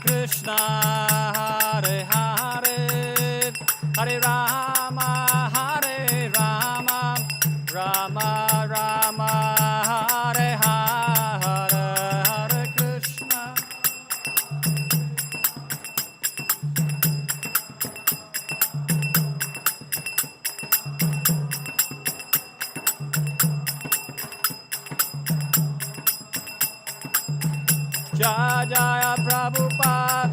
Krishna, Hare Hare, Hare Rama, Hare Rama, Rama Rama, Hare Hare, Hare Krishna. Jaya Jaya Prabhupada,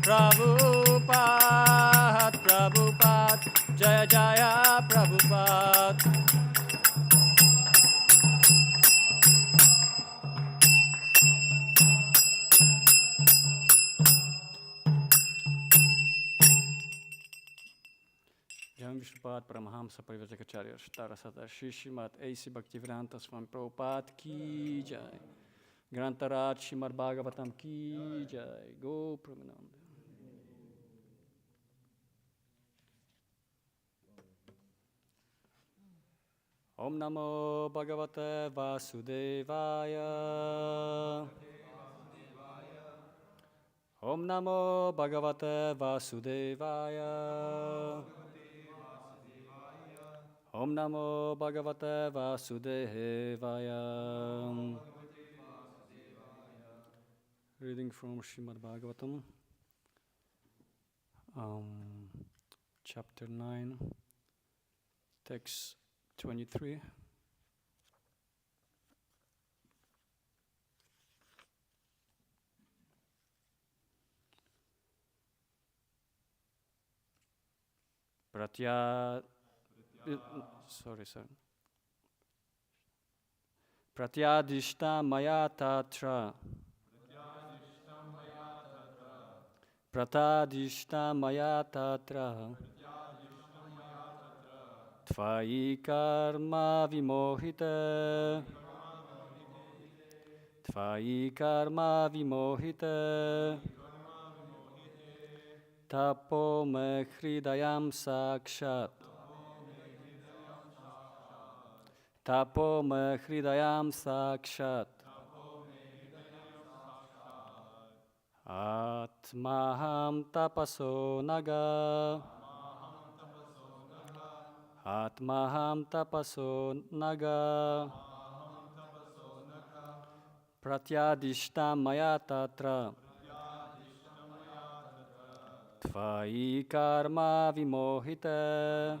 Prabhupada, Prabhupada, Jaya Jaya Prabhupada. Jai Vishnupad Paramahamsa Parivrajacharya Tarasata Shishimat A.C. Bhaktivedanta Swami Prabhupada Ki Jai. Grantaraj Srimad Bhagavatam Ki Jai. Go Pramananda. Om Namo Bhagavate Vasudevaya. Om Namo Bhagavate Vasudevaya. Om Namo Bhagavate Vasudevaya. Reading from Srimad Bhagavatam, chapter 9, text 23. Pratyadishta maya tatra. Pratadishta maya tatra. Tvai karma vimohite. Tvai karma vimohite. Tapo me hridayam sakshat. Tapo me hridayam sakshat. Atmaham tapaso naga. Atmaham tapaso naga. Pratyadishta maya tatra. Tvai karma vimohite.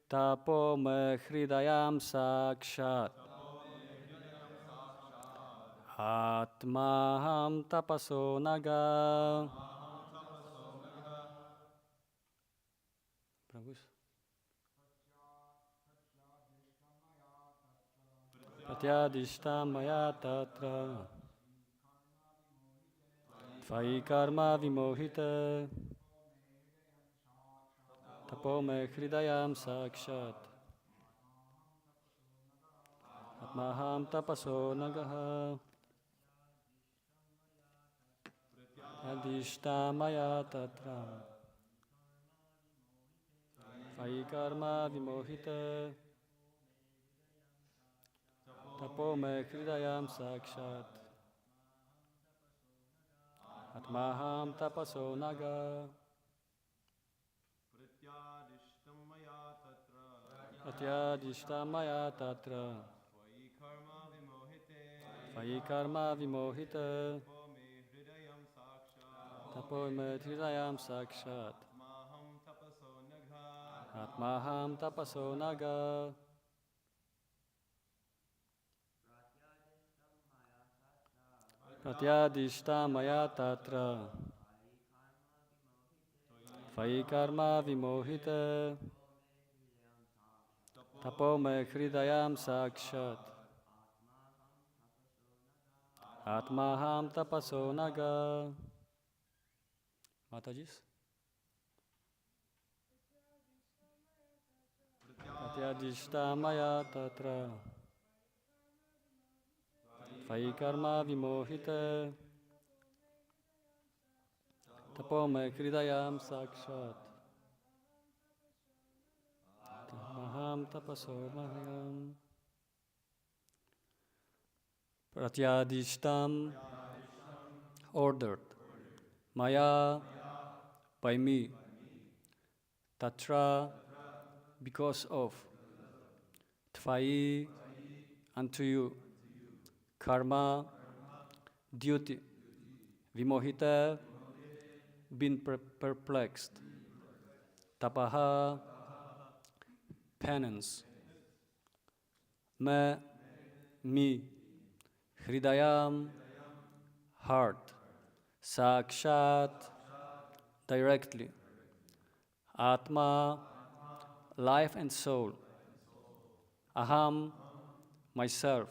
Tapo me hridayam sakshat. Atmaham tapaso naga. Prabhu. Pratyadishta maya tatra. Tvai karma vimohite. Tapo me hridayam sakshat. Atmaham tapaso nagaha. Pratyadishta maya tatra. Tvai karma vimohite. Tapo me hridayam sakshat. Atmaham tapaso naga. Pratyadishta maya tatra. Tvai karma vimohite. Tapo me hridayam sakshat. Atmaham tapaso naga. Pratyadishta maya tatra. Tvai karma vimohite. Tapo me hridayam sakshat. Atmaham tapaso naga. Matajis. pratyadishta maya tatra tvai karma vimohite tapome hridayam sakshat tamaham tapaso mahayam pratyadishtam ordered maya by me tatra because of tvai unto you karma duty vimohita been perplexed tapaha penance me hridayam heart sakshat directly atma life and soul aham myself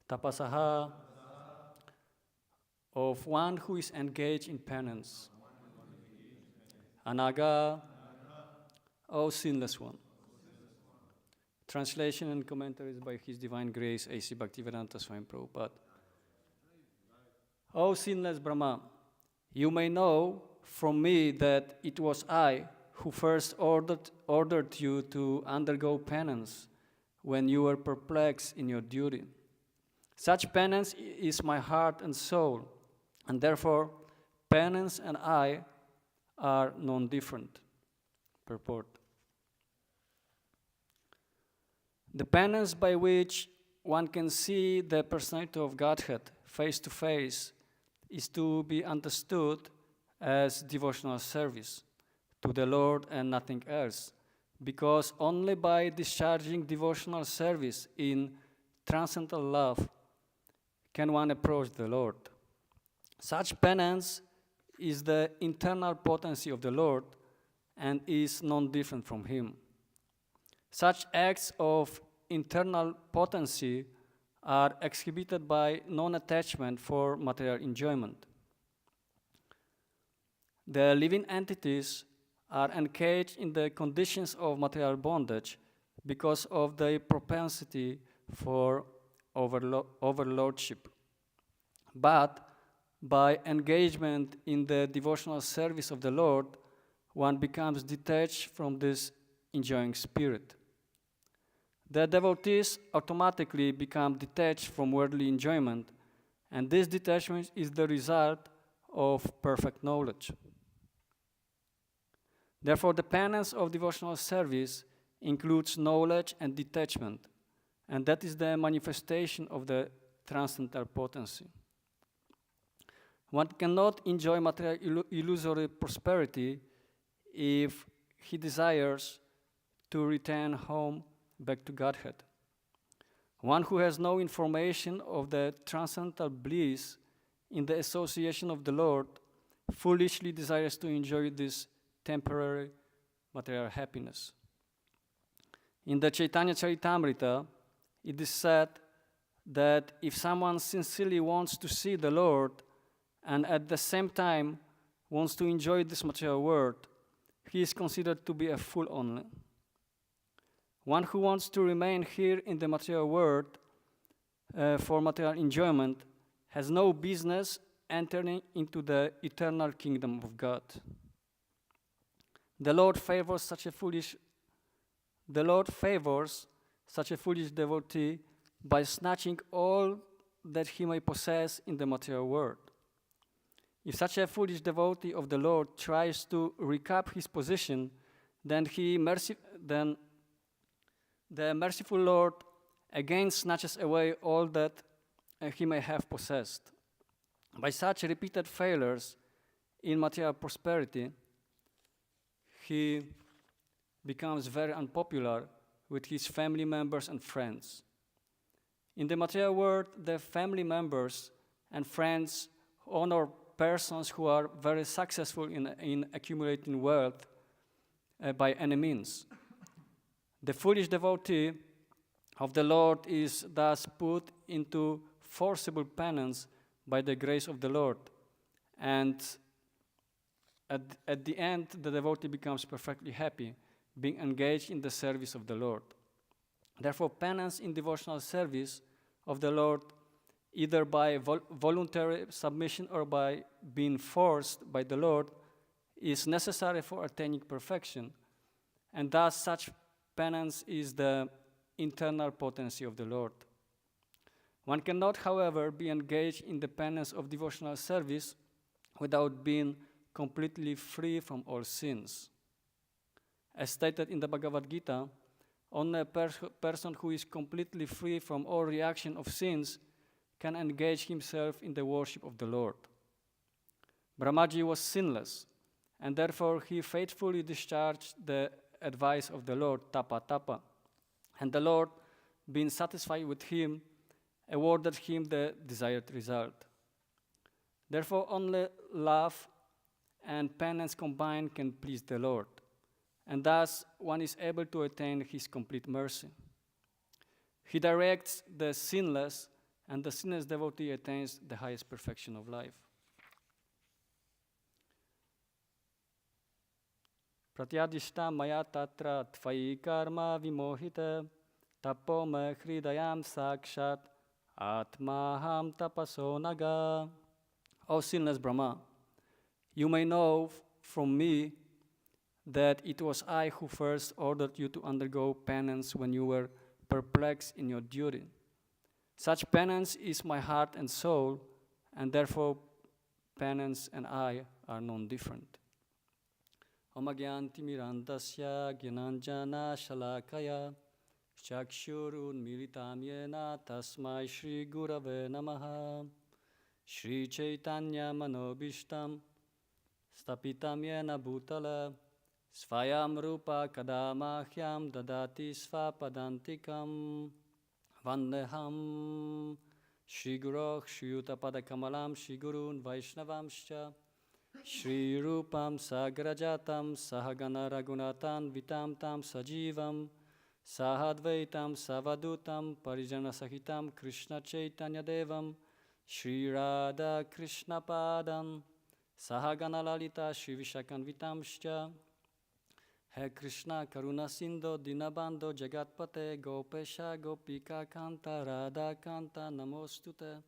tapasaha of one who is engaged in penance anaga O sinless one. Translation and commentaries by His Divine Grace A.C. Bhaktivedanta Swami Prabhupada. O sinless Brahma, you may know from me that it was I who first ordered you to undergo penance when you were perplexed in your duty. Such penance is my heart and soul, and therefore penance and I are non-different. Purport. The penance by which one can see the personality of Godhead face to face is to be understood as devotional service to the Lord and nothing else, because only by discharging devotional service in transcendental love can one approach the Lord. Such penance is the internal potency of the Lord and is non-different from Him. Such acts of internal potency are exhibited by non-attachment for material enjoyment. The living entities are engaged in the conditions of material bondage because of their propensity for overlordship. But by engagement in the devotional service of the Lord, one becomes detached from this enjoying spirit. The devotees automatically become detached from worldly enjoyment, and this detachment is the result of perfect knowledge. Therefore, the penance of devotional service includes knowledge and detachment, and that is the manifestation of the transcendental potency. One cannot enjoy material illusory prosperity if he desires to return home back to Godhead. One who has no information of the transcendental bliss in the association of the Lord foolishly desires to enjoy this temporary material happiness. In the Chaitanya Charitamrita, it is said that if someone sincerely wants to see the Lord and at the same time wants to enjoy this material world, he is considered to be a fool only. One who wants to remain here in the material world for material enjoyment has no business entering into the eternal kingdom of God. The Lord favors such a foolish devotee by snatching all that he may possess in the material world. If such a foolish devotee of the Lord tries to recap his position, then the merciful Lord again snatches away all that he may have possessed. By such repeated failures in material prosperity, he becomes very unpopular with his family members and friends. In the material world, the family members and friends honor persons who are very successful in accumulating wealth by any means. The foolish devotee of the Lord is thus put into forcible penance by the grace of the Lord, and at the end the devotee becomes perfectly happy being engaged in the service of the Lord. Therefore, penance in devotional service of the Lord, either by voluntary submission or by being forced by the Lord, is necessary for attaining perfection, and thus such penance is the internal potency of the Lord. One cannot, however, be engaged in the penance of devotional service without being completely free from all sins. As stated in the Bhagavad Gita, only a person who is completely free from all reaction of sins can engage himself in the worship of the Lord. Brahmaji was sinless, and therefore he faithfully discharged the advice of the Lord, tapa tapa, and the Lord, being satisfied with him, awarded him the desired result. Therefore, only love and penance combined can please the Lord, and thus one is able to attain his complete mercy. He directs the sinless, and the sinless devotee attains the highest perfection of life. Pratyadishta maya tatra tvai karma vimohita tapo me hridayam sakshat atmaham tapaso naga. O sinless Brahma, you may know from me that it was I who first ordered you to undergo penance when you were perplexed in your duty. Such penance is my heart and soul, and therefore penance and I are non-different. Om agyanti mirandasya gyananjana shalakaya chakshurun militam yena tasmai shri gurave namaha Shri Chaitanya manobishtam stapitam yena bhutala svayam rupa kadamahyam dadati svapadantikam vandeham Shri Guroh Shri Yuttapada Kamalam Shri Gurun Vaishnavamscha Shri Rupam Sagrajatam Sahagana Raghunatan Vitam Tam Sajivam Sahadvaitam Savadutam Parijana Sahitam Krishna Chaitanya Devam Shri Radha Krishna Padam Sahagana Lalita Shri Vishakanvitamscha He Krishna Karuna Sindho Dinabando Jagatpate Gopesha Gopika Kanta Radha Kanta Namostute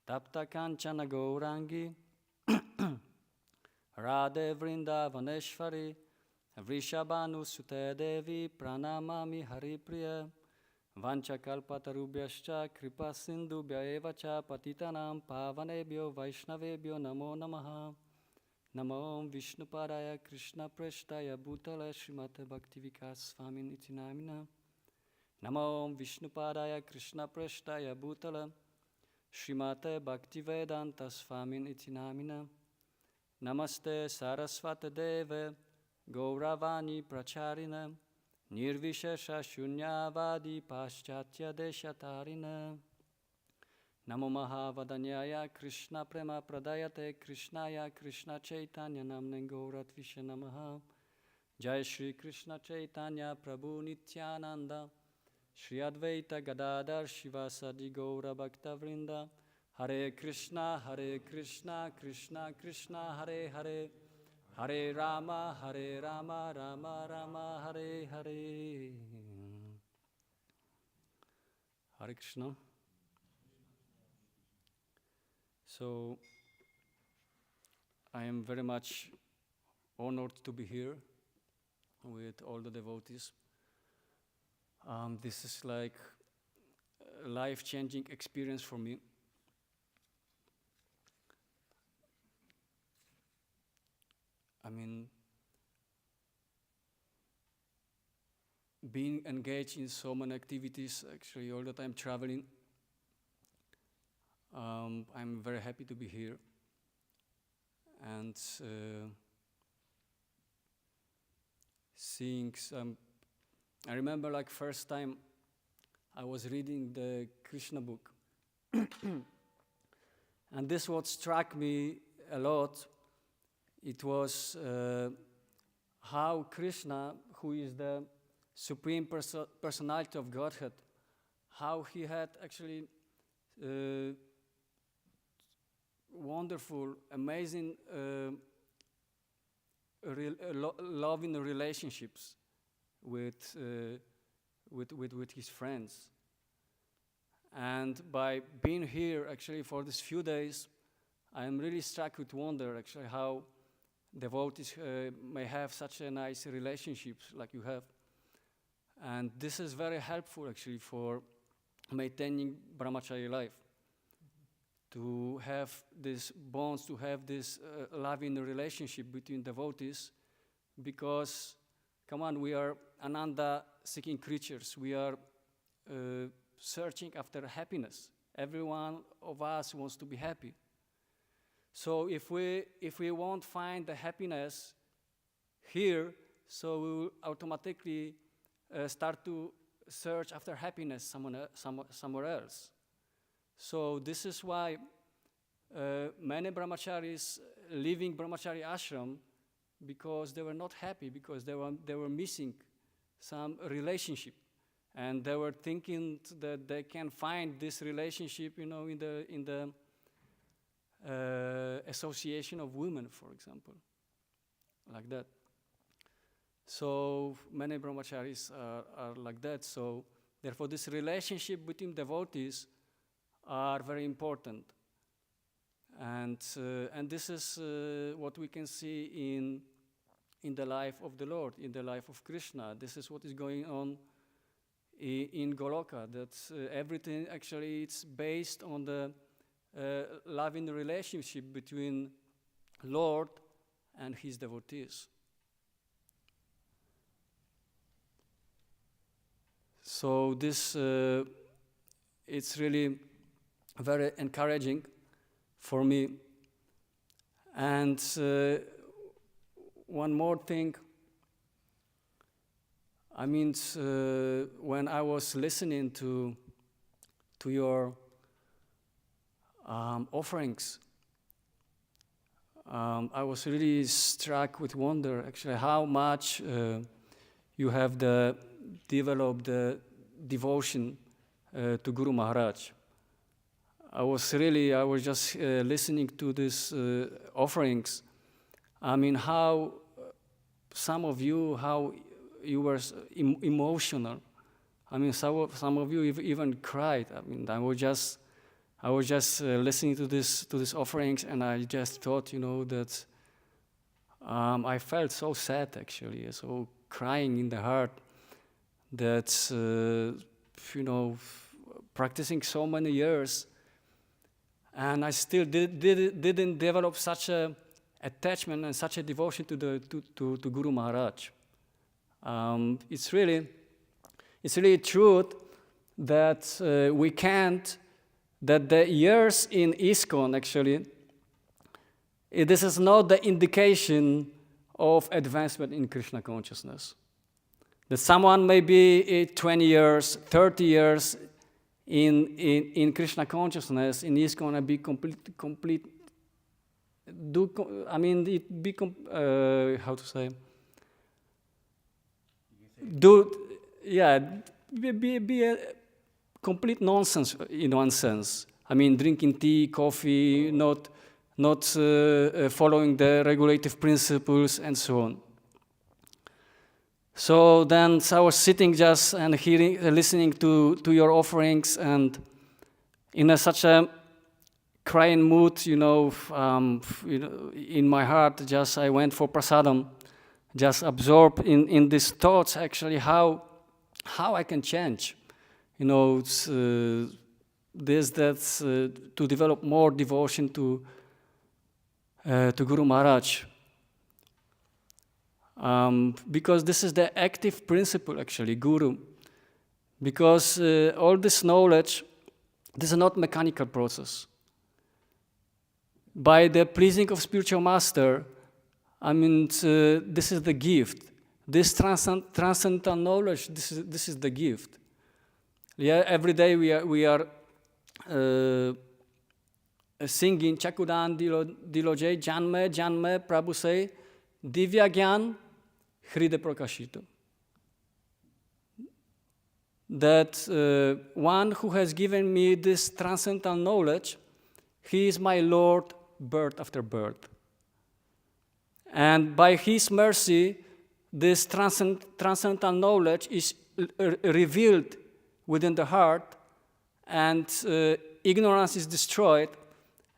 Tapta Kanchana Gaurangi Radhe Vrindavaneshwari Vrishabhanu Sute Devi Pranamami Haripriya Vanchakalpatarubhyascha Kripa Sindhubhya Evacha Patitanam Pavanebhyo Vaishnavebhyo Namo Namaha Namo Vishnupadaya Krishna Preshtaya Bhutale Srimate Bhaktivikas Swamin Iti Namina Namo Vishnupadaya Krishna Preshtaya Bhutale Srimate Bhaktivedanta Swamin Iti Namina Namaste Sarasvate Deve Gauravani Pracharina Nirvishesha Shunyavadi Paschatya Deshatarina Namo Mahavadanyaya Krishna Prema Pradayate Krishnaya Krishna Chaitanya Namne Gauratvisha Namaha Jai Shri Krishna Chaitanya Prabhu Nityananda Shri Advaita Gadadhar Shivasadi Gaura Bhakta Vrinda Hare Krishna Krishna Krishna Hare Hare Hare Rama Rama Rama Hare Hare Hare Krishna. So I am very much honored to be here with all the devotees. This is like a life-changing experience for me. I mean, being engaged in so many activities, actually all the time traveling, I'm very happy to be here. And seeing some, I remember like first time I was reading the Krishna book. And this what struck me a lot. It was how Krishna, who is the supreme personality of Godhead, how he had actually wonderful, amazing loving relationships with his friends. And by being here actually for these few days, I am really struck with wonder actually how devotees may have such a nice relationships like you have. And this is very helpful actually for maintaining brahmachari life. To have these bonds, to have this loving relationship between devotees, because, come on, we are ananda-seeking creatures. We are searching after happiness. Every one of us wants to be happy. So if we won't find the happiness here, so we will automatically start to search after happiness somewhere else. So this is why many brahmacharis leaving brahmachari ashram, because they were not happy, because they were missing some relationship, and they were thinking that they can find this relationship, in the association of women, for example, like that. So many brahmacharis are like that. So therefore, this relationship between devotees are very important, and this is what we can see in the life of the Lord, in the life of Krishna. This is what is going on in Goloka. That everything actually it's based on the loving relationship between Lord and his devotees. So this it's really very encouraging for me. And one more thing, I mean, when I was listening to your offerings, I was really struck with wonder, actually, how much you have developed the devotion to Guru Maharaj. I was just listening to these offerings. I mean, how some of you, how you were emotional. I mean, some of you even cried. I mean, I was just listening to these offerings, and I just thought, that I felt so sad actually, so crying in the heart that practicing so many years, and I still didn't develop such a attachment and such a devotion to Guru Maharaj. It's really true that we can't. That the years in ISKCON actually, this is not the indication of advancement in Krishna consciousness. That someone may be 20 years, 30 years in Krishna consciousness in ISKCON and be complete. How to say? Be a complete nonsense in one sense. I mean, drinking tea, coffee, not following the regulative principles, and so on. So then I was sitting just and listening to your offerings, and in such a crying mood, in my heart, just I went for prasadam, just absorbed in these thoughts actually how I can change. To develop more devotion to Guru Maharaj. Because this is the active principle, actually, Guru. Because all this knowledge, this is not mechanical process. By the pleasing of spiritual master, this is the gift. This transcendental knowledge, this is the gift. Yeah, every day we are singing Chakudan Diloje Janme Janme Prabhu say Divya Gyan Hride Prakashito. That one who has given me this transcendental knowledge, he is my Lord birth after birth. And by his mercy, this transcendental knowledge is revealed within the heart, and ignorance is destroyed,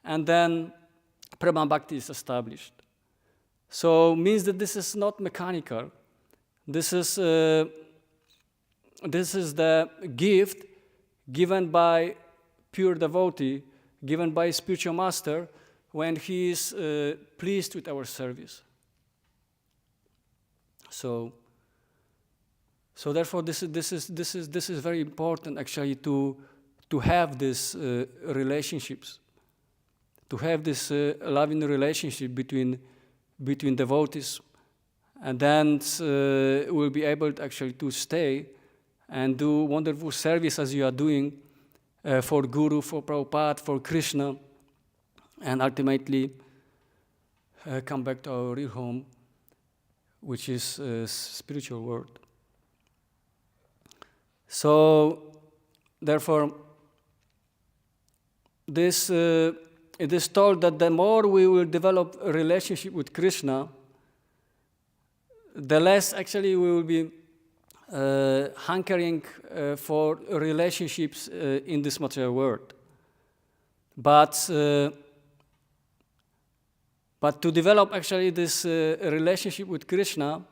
and then Prema Bhakti is established. So means that this is not mechanical. This is the gift given by pure devotee, given by spiritual master when he is pleased with our service. So therefore, this is very important actually to have these relationships, to have this loving relationship between devotees, and then we'll be able to actually to stay and do wonderful service as you are doing for Guru, for Prabhupada, for Krishna, and ultimately come back to our real home, which is spiritual world. So, therefore, it is told that the more we will develop a relationship with Krishna, the less actually we will be hankering for relationships in this material world. But to develop actually this relationship with Krishna,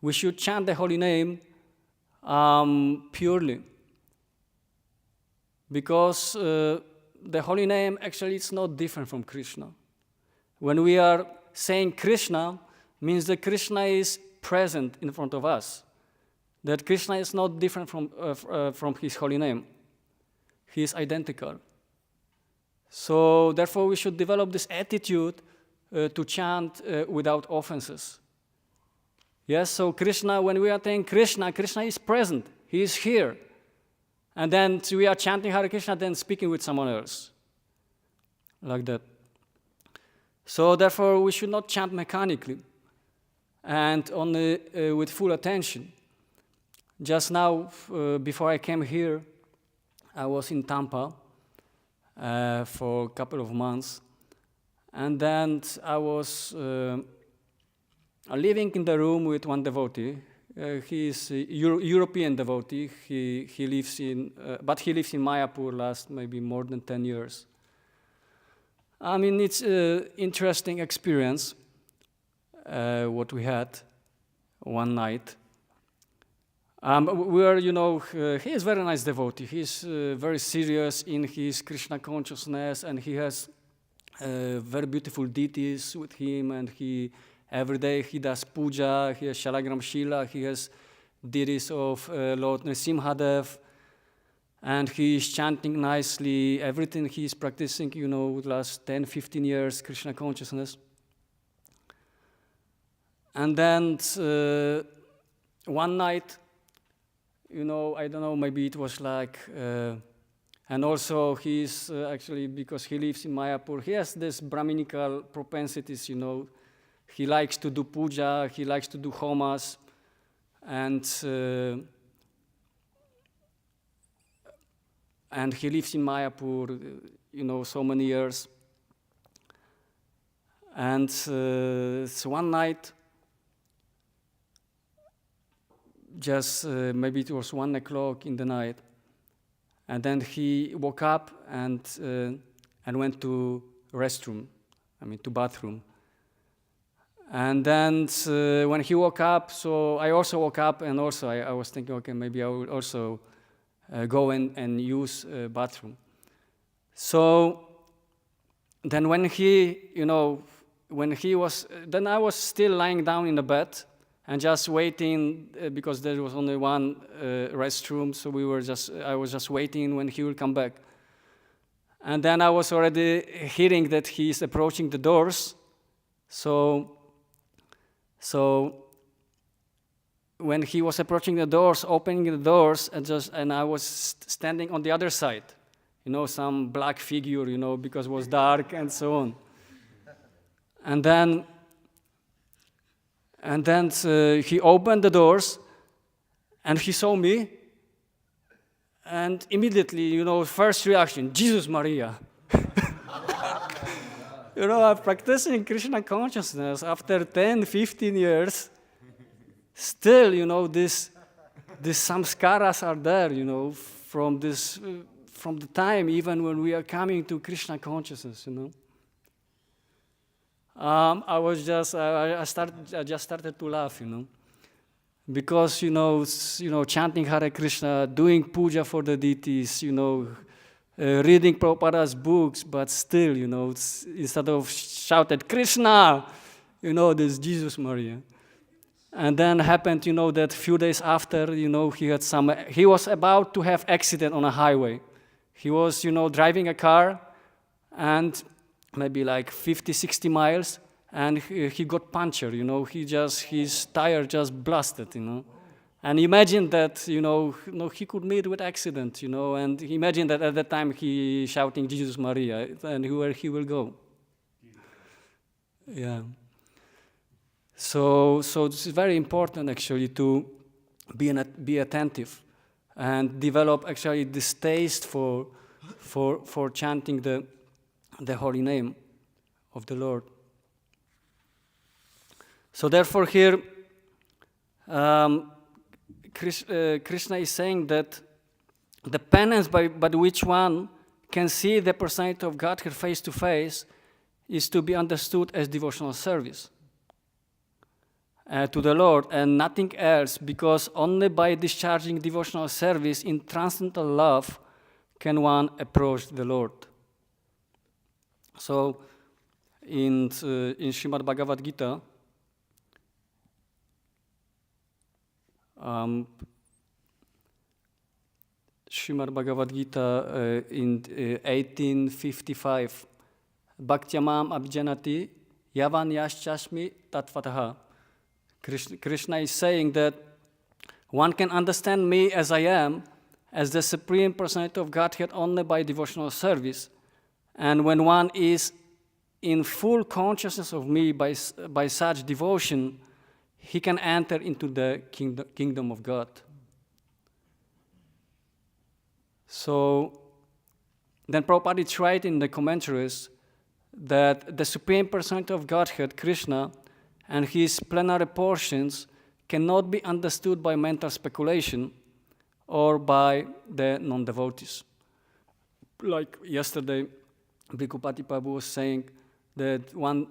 we should chant the holy name purely. Because the holy name actually is not different from Krishna. When we are saying Krishna, means that Krishna is present in front of us. That Krishna is not different from his holy name. He is identical. So therefore we should develop this attitude to chant without offenses. Yes, so Krishna, when we are saying Krishna, Krishna is present. He is here. And then we are chanting Hare Krishna, then speaking with someone else. Like that. So therefore we should not chant mechanically and only with full attention. Just now, before I came here, I was in Tampa for a couple of months. And then I was living in the room with one devotee. He is a European devotee. He lives in, but he lives in Mayapur last maybe more than 10 years. I mean, it's an interesting experience, what we had one night. We are, he is a very nice devotee. He's very serious in his Krishna consciousness, and he has very beautiful deities with him, and every day he does puja, he has Shalagram Shila, he has deities of Lord Nrsimhadev, and he is chanting nicely, everything he is practicing, with last 10, 15 years, Krishna consciousness. And then one night, I don't know, maybe it was like, and also he's actually, because he lives in Mayapur, he has this Brahminical propensities, He likes to do puja, he likes to do homas, and he lives in Mayapur, so many years. And so one night, just maybe it was 1 o'clock in the night, and then he woke up and went to restroom, to bathroom. And then when he woke up, so I also woke up, and also I was thinking, okay, maybe I will also go and use bathroom. So then when then I was still lying down in the bed and just waiting because there was only one restroom, so I was just waiting when he will come back. And then I was already hearing that he is approaching the doors. So when he was approaching the doors, opening the doors, and I was standing on the other side, some black figure, because it was dark and so on. And then he opened the doors, and he saw me, and immediately, first reaction, Jesus Maria. I'm practicing Krishna consciousness after 10, 15 years. still, these samskaras are there, from from the time even when we are coming to Krishna consciousness, I just started to laugh, because, chanting Hare Krishna, doing puja for the deities, reading Prabhupada's books, but still, instead of shouted Krishna, there's Jesus Maria. And then happened, that few days after, he was about to have accident on a highway. He was, driving a car and maybe like 50, 60 miles, and he got punctured, his tire just blasted, And imagine that, he could meet with accident, and imagine that at that time he shouting Jesus Maria, and where he will go. Yeah. So this is very important actually to be attentive and develop actually this taste for chanting the holy name of the Lord. So therefore here Krishna is saying that the penance by which one can see the personality of Godhead face to face is to be understood as devotional service to the Lord and nothing else, because only by discharging devotional service in transcendental love can one approach the Lord. So in Srimad Bhagavad Gita, in 1855, Bhaktyamam abhijanati yavan yaschasmi tatvataha. Krishna is saying that one can understand me as I am, as the Supreme Personality of Godhead, only by devotional service. And when one is in full consciousness of me by such devotion, he can enter into the kingdom of God. So then Prabhupada tried in the commentaries that the Supreme Personality of Godhead, Krishna, and his plenary portions cannot be understood by mental speculation or by the non-devotees. Like yesterday, Bhikkhupati Prabhu was saying that one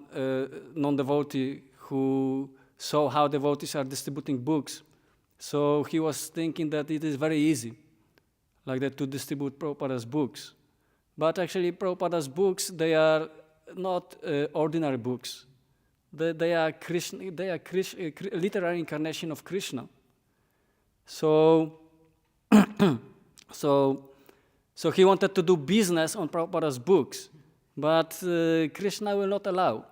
non-devotee who saw how devotees are distributing books, so he was thinking that it is very easy, like that, to distribute Prabhupada's books. But actually, Prabhupada's books, they are not ordinary books. They are Krishna. They are literary incarnation of Krishna. So, so he wanted to do business on Prabhupada's books, but Krishna will not allow.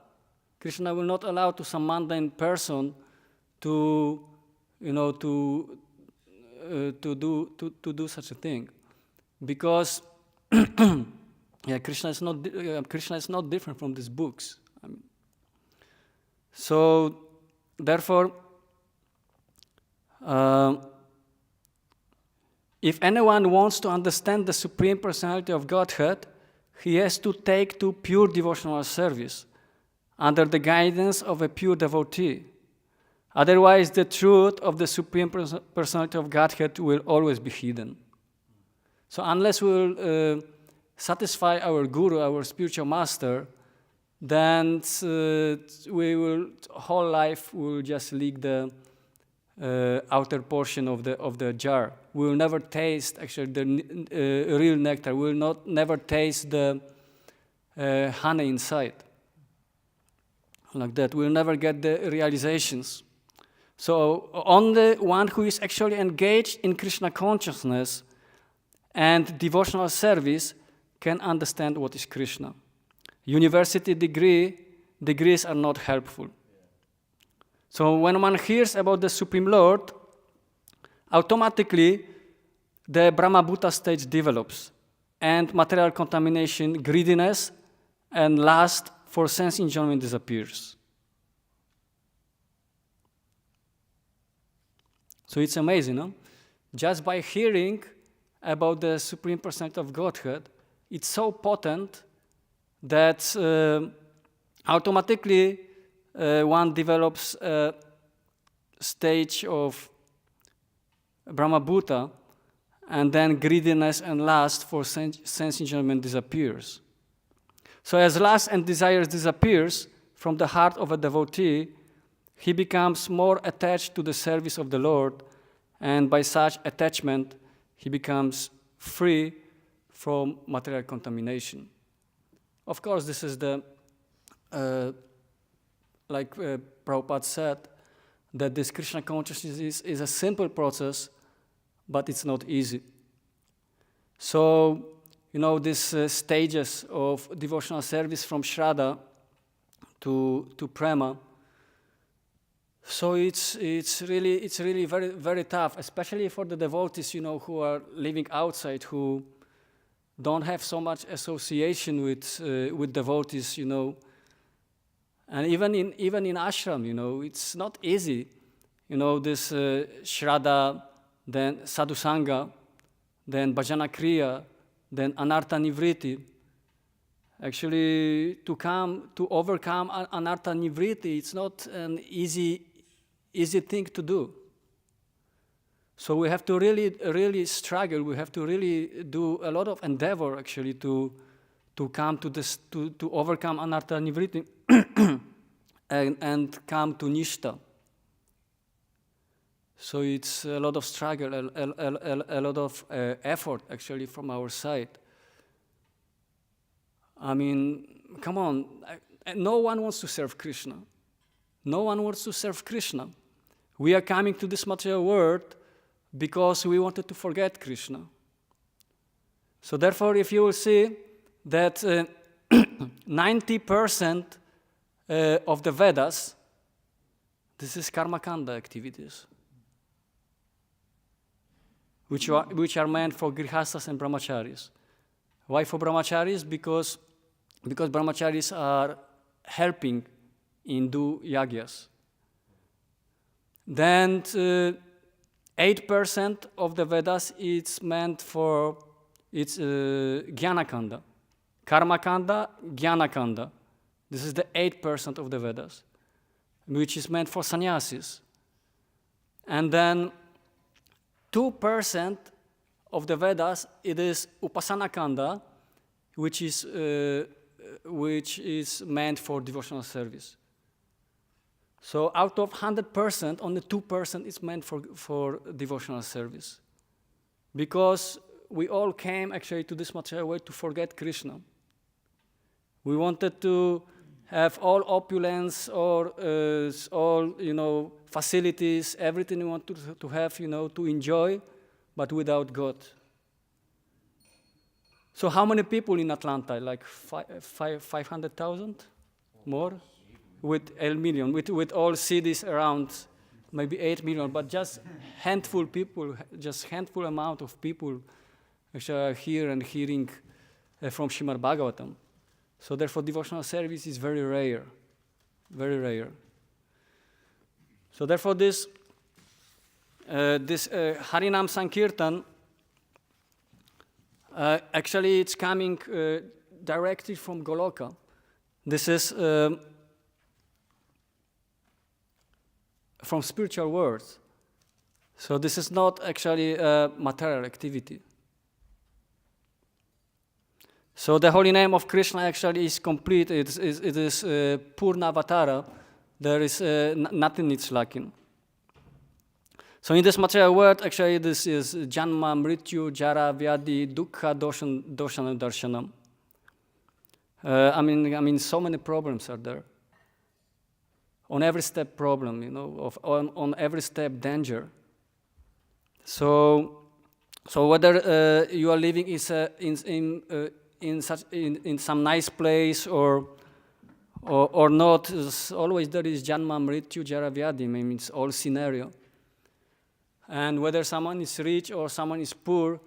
Krishna will not allow to some mundane person to do such a thing, because Krishna is not different from these books. So, therefore, if anyone wants to understand the Supreme Personality of Godhead, he has to take to pure devotional service under the guidance of a pure devotee. Otherwise, the truth of the Supreme Personality of Godhead will always be hidden. So unless we will satisfy our guru, our spiritual master, then whole life will just leak the outer portion of the jar. We will never taste actually the real nectar. We will never taste the honey inside. Like that, we will never get the realizations. So only one who is actually engaged in Krishna consciousness and devotional service can understand what is Krishna. University degrees are not helpful. So when one hears about the Supreme Lord, automatically the Brahmabhuta stage develops, and material contamination, greediness, and lust for sense enjoyment disappears. So it's amazing, no? Just by hearing about the Supreme Personality of Godhead, it's so potent that automatically one develops stage of Brahmabhuta, and then greediness and lust for sense enjoyment disappears. So as lust and desires disappears from the heart of a devotee, he becomes more attached to the service of the Lord, and by such attachment, he becomes free from material contamination. Of course, this is the, like Prabhupada said, that this Krishna consciousness is a simple process, but it's not easy. So, these stages of devotional service from Shraddha to Prema, so it's really very, very tough, especially for the devotees, who are living outside, who don't have so much association with devotees, and even in ashram, it's not easy, this Shraddha, then Sadhusanga, then Bhajana Kriya, then Anartha Nivriti. Actually, to overcome Anartha Nivriti, it's not an easy thing to do. So we have to really struggle. We have to really do a lot of endeavor, actually, to come to this, to overcome Anartha Nivriti and come to Nishta. So it's a lot of struggle, a lot of effort, actually, from our side. I mean, come on, no one wants to serve Krishna. No one wants to serve Krishna. We are coming to this material world because we wanted to forget Krishna. So therefore, if you will see that 90% of the Vedas, this is karmakanda activities, which are meant for grihastas and brahmacharis. Why for brahmacharis? Because brahmacharis are helping in do yagyas. Then 8% of the Vedas is meant for jnanakanda. Karmakanda, jnanakanda. This is the 8% of the Vedas, which is meant for sannyasis. And then 2% of the Vedas, it is upasanakanda, which is meant for devotional service. So out of 100%, only 2% is meant for devotional service. Because we all came actually to this material world to forget Krishna. We wanted to have all opulence or all facilities, everything we want to have, to enjoy, but without God. So how many people in Atlanta? Like 500,000? More? With 1 million, with all cities around, maybe 8 million, but just handful people, just handful amount of people actually are here and hearing from Srimad Bhagavatam. So therefore devotional service is very rare, very rare. So therefore this Harinam Sankirtan, actually it's coming directly from Goloka. This is from spiritual world. So this is not actually a material activity. So the holy name of Krishna actually is complete. It is Purna Avatara. There is nothing it's lacking. So in this material world, actually this is Janma, Mrityu, Jara, Vyadi, Dukkha, Doshana, Darshanam. I mean, so many problems are there. On every step problem, on every step danger. So whether you are living in some nice place or not, always there is Janma, Mrityu, Jara, Vyadi. I mean, it's all scenario. And whether someone is rich or someone is poor,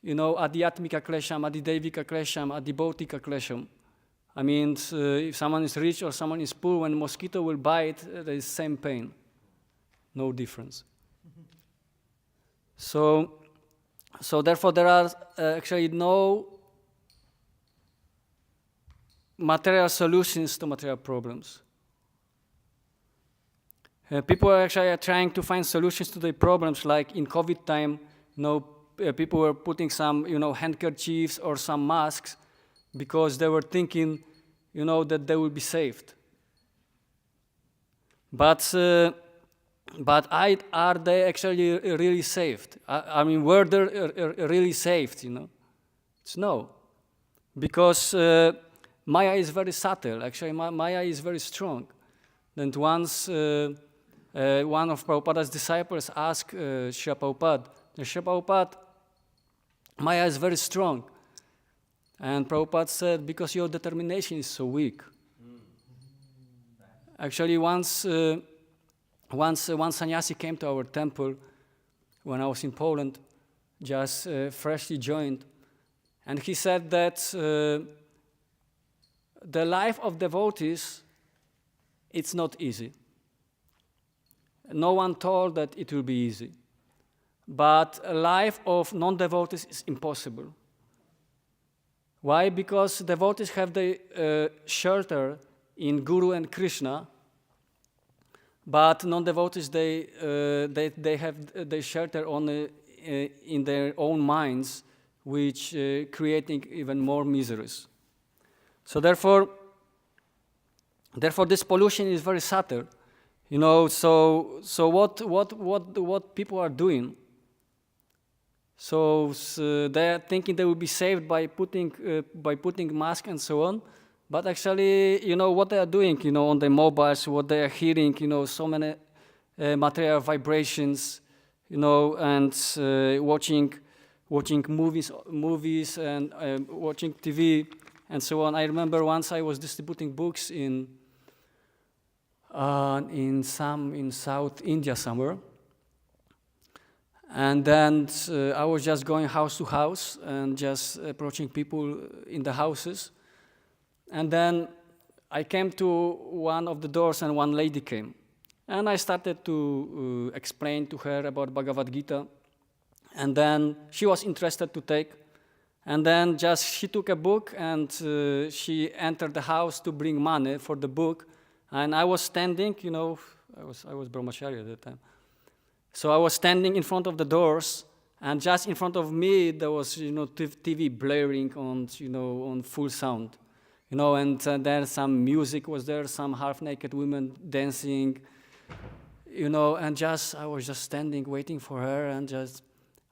Adhyatmika Klesham, Adhidevika Klesham, Adhibautika Klesham. I mean, if someone is rich or someone is poor, when a mosquito will bite, there is same pain. No difference. So therefore there are actually no material solutions to material problems. People are actually trying to find solutions to their problems, like in COVID time, people were putting some, handkerchiefs or some masks because they were thinking, that they will be saved. But are they actually really saved? I mean, were they really saved, It's no. Because Maya is very subtle. Actually, Maya is very strong. And once one of Prabhupada's disciples asked Srila Prabhupada, Srila Prabhupada, Maya is very strong. And Prabhupada said, because your determination is so weak. Actually, once one sannyasi came to our temple when I was in Poland, just freshly joined, and he said that the life of devotees, it's not easy. No one told that it will be easy. But a life of non-devotees is impossible. Why? Because devotees have the shelter in Guru and Krishna, but non-devotees, they have the shelter only in their own minds, which creating even more miseries. So therefore this pollution is very subtle. So what people are doing? So they are thinking they will be saved by putting mask and so on. But actually, what they are doing, on their mobiles, what they are hearing, so many material vibrations, and watching movies and watching TV and so on. I remember once I was distributing books in South India somewhere, and then I was just going house to house and just approaching people in the houses. And then I came to one of the doors and one lady came. And I started to explain to her about Bhagavad Gita. And then she was interested to take. And then she took a book and she entered the house to bring money for the book. And I was standing, I was Brahmachari at the time. So I was standing in front of the doors, and just in front of me there was, TV blaring on full sound. And then some music was there, some half-naked women dancing, and I was just standing waiting for her, and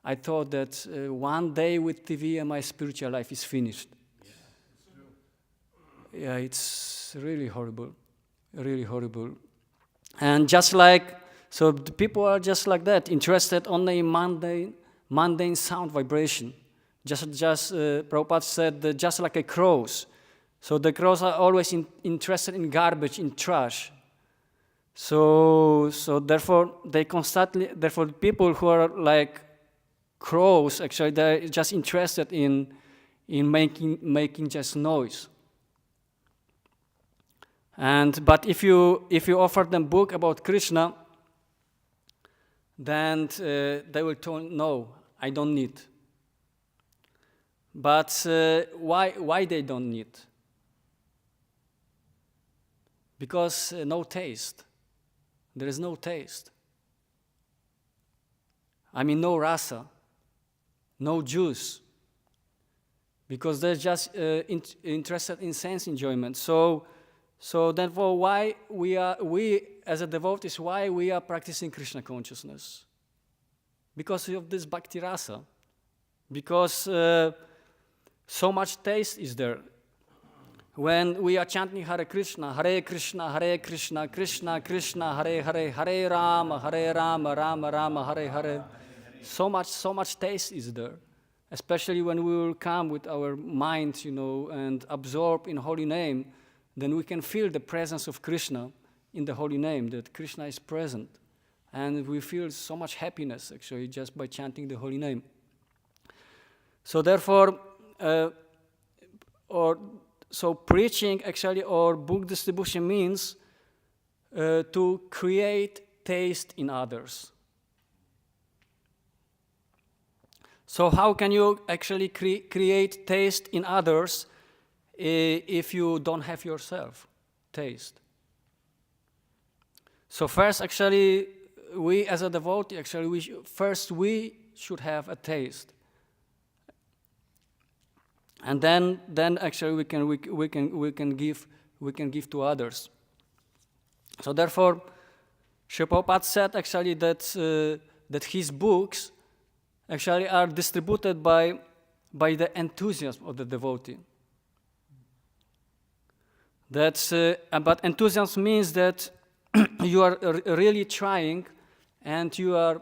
I thought that one day with TV and my spiritual life is finished. Yeah, it's really horrible, really horrible. And so the people are just like that, interested only in mundane sound vibration. Just Prabhupada said, just like a crows. So the crows are always interested in garbage, in trash. So therefore people who are like crows, actually they're just interested in making just noise. But if you offer them book about Krishna, then they will tell, no, I don't need. But why they don't need? Because no taste. There is no taste. I mean, no rasa, no juice. Because they're just interested in sense enjoyment. So therefore, why we as a devotees, why we are practicing Krishna consciousness? Because of this bhakti rasa. Because so much taste is there. When we are chanting Hare Krishna, Krishna, Krishna Krishna, Hare Hare, Hare Rama, Rama Rama, Hare Hare. So much taste is there. Especially when we will come with our mind, and absorb in holy name, then we can feel the presence of Krishna in the holy name, that Krishna is present. And we feel so much happiness, actually, just by chanting the holy name. So therefore, preaching, actually, or book distribution means to create taste in others. So how can you actually create taste in others if you don't have yourself taste? So first, actually, we as a devotee, actually, we should have a taste, and then actually we can give to others. So therefore, Srila Prabhupada said actually that his books actually are distributed by the enthusiasm of the devotee. But enthusiasm means that you are really trying and you are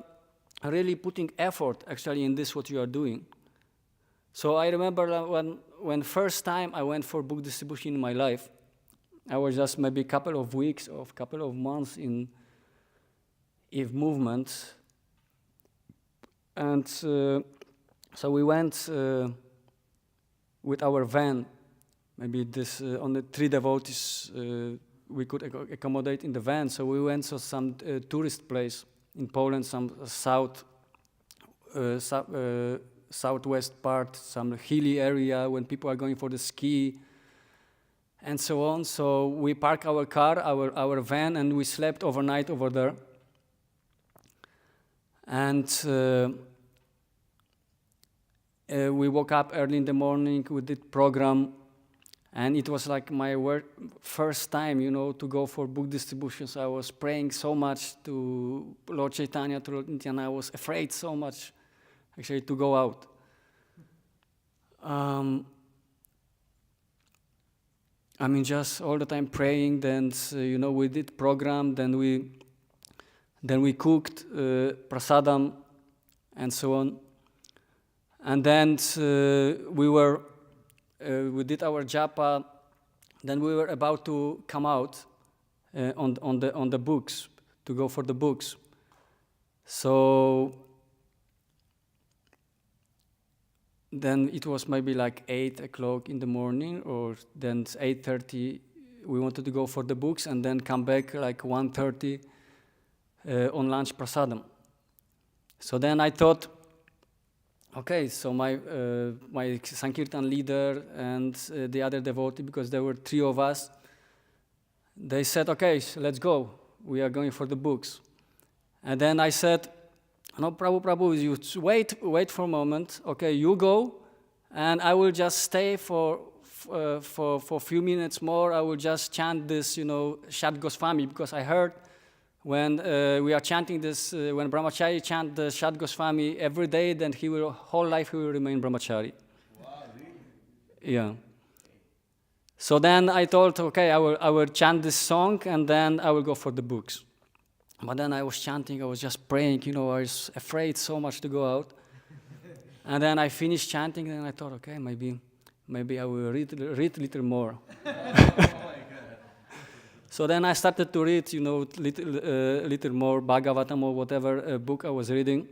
really putting effort actually in this what you are doing. So I remember when first time I went for book distribution in my life, I was just maybe a couple of weeks or a couple of months in movement. And so we went with our van, maybe this only 3 devotees we could accommodate in the van. So we went to some tourist place in Poland, some southwest part, some hilly area when people are going for the ski and so on. So we parked our car, our van, and we slept overnight over there. And we woke up early in the morning, we did program, and it was like my first time, to go for book distributions. I was praying so much to Lord Chaitanya, to Lord Nityananda. I was afraid so much, actually, to go out. Just all the time praying. Then, we did program. Then we cooked prasadam and so on. And then we did our japa. Then we were about to come out on the books, to go for the books. So then it was maybe like 8 o'clock in the morning, or then 8:30. We wanted to go for the books and then come back like 1:30 on lunch prasadam. So then I thought, okay, so my Sankirtan leader and the other devotee, because there were 3 of us, they said, okay, so let's go. We are going for the books. And then I said, no, Prabhu, you wait for a moment. Okay, you go, and I will just stay for a few minutes more. I will just chant this, Shat Goswami, because I heard when we are chanting this, when brahmachari chant the Shat Goswami every day, then whole life he will remain brahmachari. Wow, really? Yeah. So then I thought, okay, I will chant this song, and then I will go for the books. But then I was chanting, I was just praying, I was afraid so much to go out. And then I finished chanting, and I thought, okay, maybe I will read a little more. So then I started to read, little more Bhagavatam or whatever book I was reading.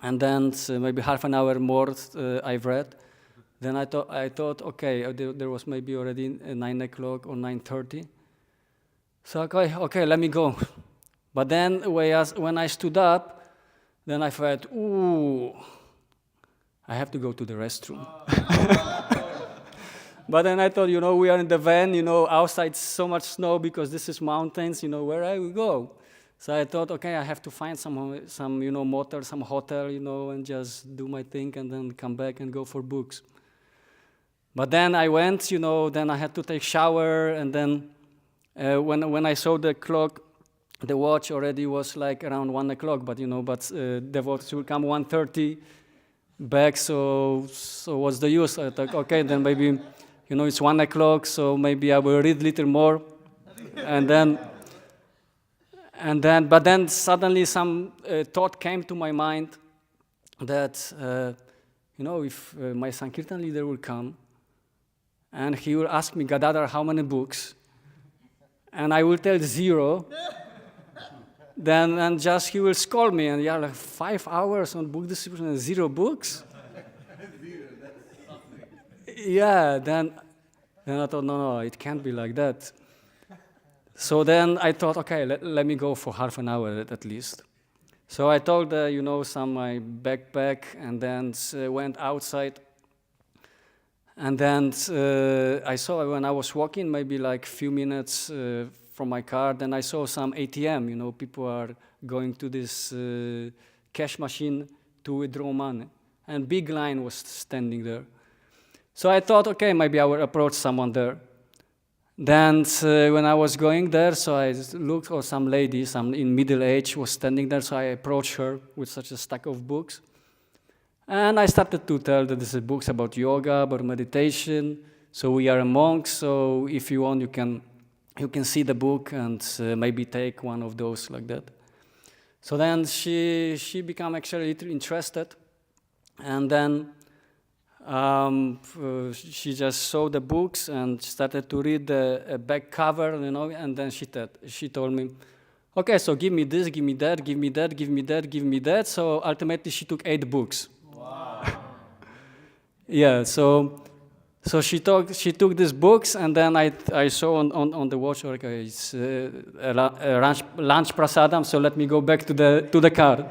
And then maybe half an hour more I've read. Then I thought, okay, there was maybe already 9 o'clock or 9:30. So okay, let me go. But then when I stood up, then I felt, ooh, I have to go to the restroom. But then I thought, we are in the van, outside so much snow because this is mountains, where I will go. So I thought, okay, I have to find some motel, some hotel, and just do my thing and then come back and go for books. But then I went, then I had to take shower, and then when I saw the clock, the watch already was like around 1 o'clock, but devotees will come 1:30 back, so what's the use? I thought, okay, then maybe, it's 1 o'clock, so maybe I will read a little more. But then suddenly some thought came to my mind that, if my Sankirtan leader will come, and he will ask me, Gadadhara, how many books? And I will tell 0. Then just he will scold me, and like 5 hours on book distribution and 0 books? Yeah, then I thought, no, it can't be like that. So then I thought, okay, let me go for half an hour at least. So I took my backpack, and then went outside. And then I saw when I was walking, maybe like few minutes from my car. Then I saw some ATM, people are going to this cash machine to withdraw money. And big line was standing there. So I thought, okay, maybe I will approach someone there. Then when I was going there, so I looked for some lady, some in middle age was standing there, so I approached her with such a stack of books. And I started to tell that this is books about yoga, about meditation. So we are a monk, so if you want, you can see the book and maybe take one of those like that. So then she became actually a little interested, and then she just saw the books and started to read the back cover, and then she told me, okay, so give me this, give me that, give me that, give me that, give me that. So ultimately she took 8 books. Wow. Yeah, so she took these books, and then I saw on the watch, okay, it's lunch prasadam, so let me go back to the car.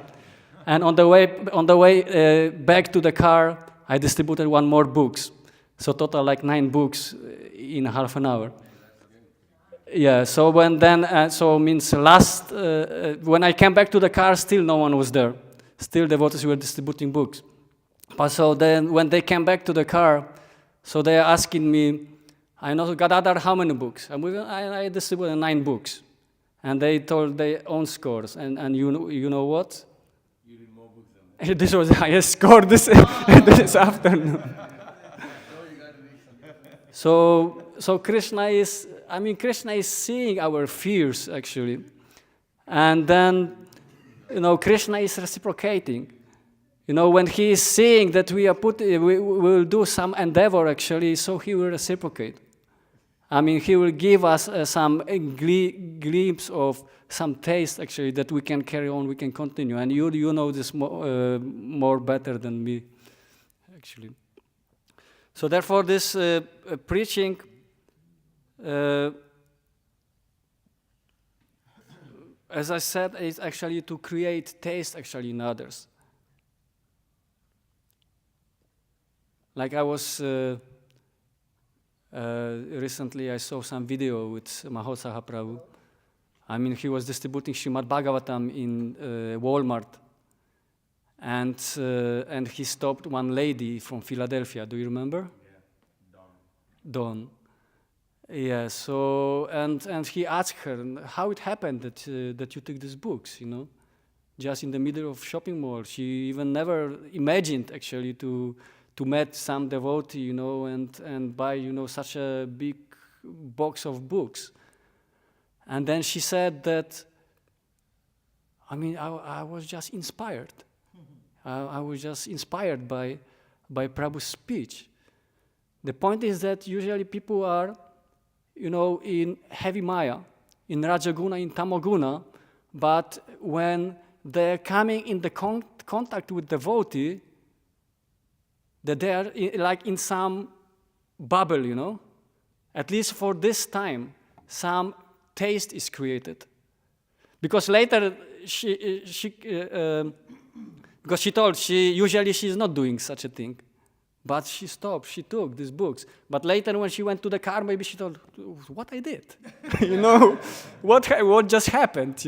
And on the way back to the car, I distributed 1 more books. So total like 9 books in half an hour. Yeah, so when I came back to the car, still no one was there. Still devotees were distributing books. But so then when they came back to the car, so they are asking me, I know Gadadhara, how many books? I distributed 9 books. And they told their own scores. And you know what? You did more books than me. This was the highest score this afternoon. So Krishna is seeing our fears, actually. And then, Krishna is reciprocating. When he is seeing that we will do some endeavor, actually, so he will reciprocate. He will give us some glimpse of some taste, actually, that we can carry on, we can continue. And you know this more better than me, actually. So therefore, this preaching as I said, is actually to create taste, actually, in others. Like I was recently, I saw some video with Mahotsaha Prabhu. He was distributing Srimad Bhagavatam in Walmart, and he stopped one lady from Philadelphia. Do you remember? Yeah, Dawn. Yeah. So and he asked her how it happened that you took these books, just in the middle of shopping mall. She even never imagined actually to meet some devotee, and buy, such a big box of books. And then she said that, I was just inspired. I was just inspired by Prabhu's speech. The point is that usually people are, in heavy maya, in Rajaguna, in Tamoguna, but when they're coming in the contact with devotee, that they are like in some bubble, At least for this time, some taste is created. Because later because she told she's not doing such a thing, but she stopped. She took these books. But later, when she went to the car, maybe she thought, "What I did, what just happened,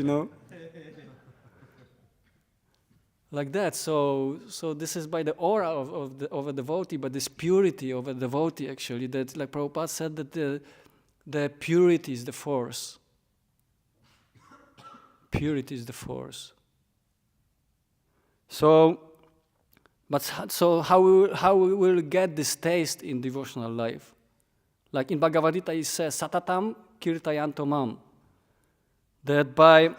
Like that. So this is by the aura of a devotee, but this purity of a devotee, actually, that, like Prabhupada said, that the purity is the force. Purity is the force. So how we will get this taste in devotional life? Like in Bhagavad Gita, it says, Satatam kirtayanto mam. That by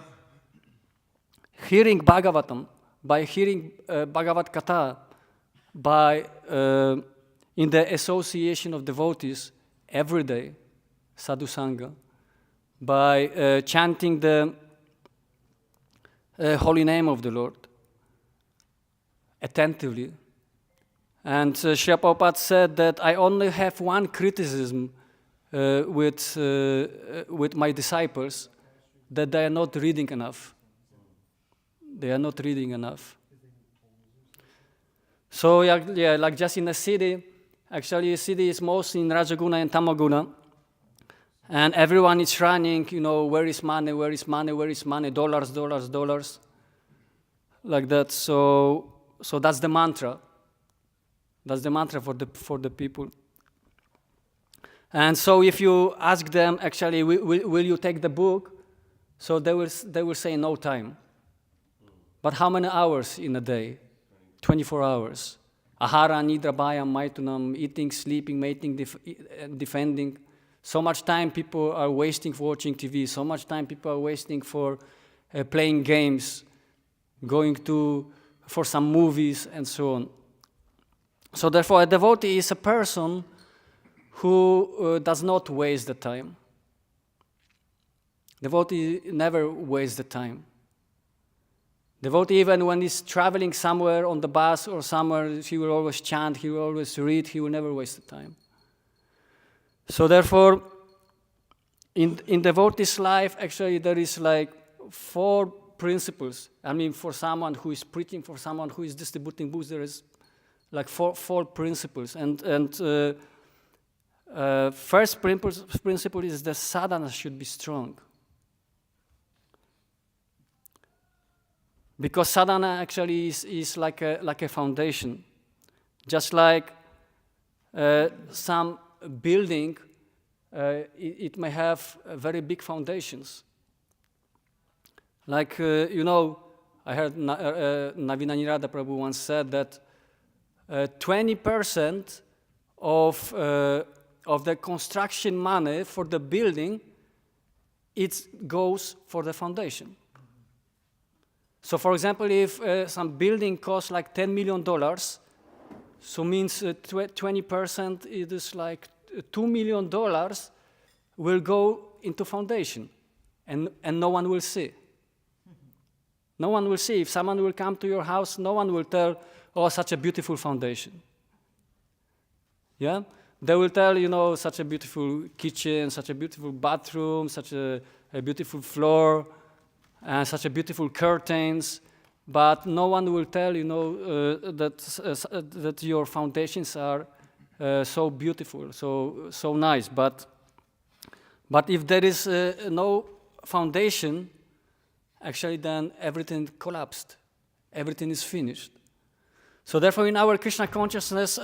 hearing Bhagavatam, by hearing Bhagavad Katha, by in the association of devotees every day, sadhu sangha, by chanting the holy name of the Lord attentively. And Srila Prabhupada said that I only have one criticism with my disciples, that they are not reading enough. They are not reading enough. So like just in the city, actually the city is mostly in Rajaguna and Tamaguna. And everyone is running, where is money, where is money, where is money, dollars, dollars, dollars, like that. So that's the mantra. That's the mantra for the people. And so if you ask them, actually, will you take the book? So they will say no time. But how many hours in a day? 24 hours. Ahara, nidra, bhayam, maitunam, eating, sleeping, mating, defending. So much time people are wasting for watching TV. So much time people are wasting for playing games, going for some movies, and so on. So therefore, a devotee is a person who does not waste the time. Devotee never wastes the time. Devotee, even when he's traveling somewhere on the bus or somewhere, he will always chant, he will always read, he will never waste the time. So therefore, in devotee's life, actually, there is like 4 principles. I mean, for someone who is preaching, for someone who is distributing books, there is like four principles. And first principle is the sadhana should be strong. Because sadhana actually is like a foundation. Just like some building, it may have very big foundations. Like, I heard Navina Nirada Prabhu once said that 20% of the construction money for the building, it goes for the foundation. So, for example, if some building costs like $10 million, so means 20%, it is like $2 million will go into foundation, and no one will see. No one will see. If someone will come to your house, no one will tell, oh, such a beautiful foundation. Yeah? They will tell, such a beautiful kitchen, such a beautiful bathroom, such a beautiful floor, and such a beautiful curtains, but no one will tell, that your foundations are so beautiful, so nice. But if there is no foundation, actually then everything collapsed. Everything is finished. So therefore, in our Krishna consciousness,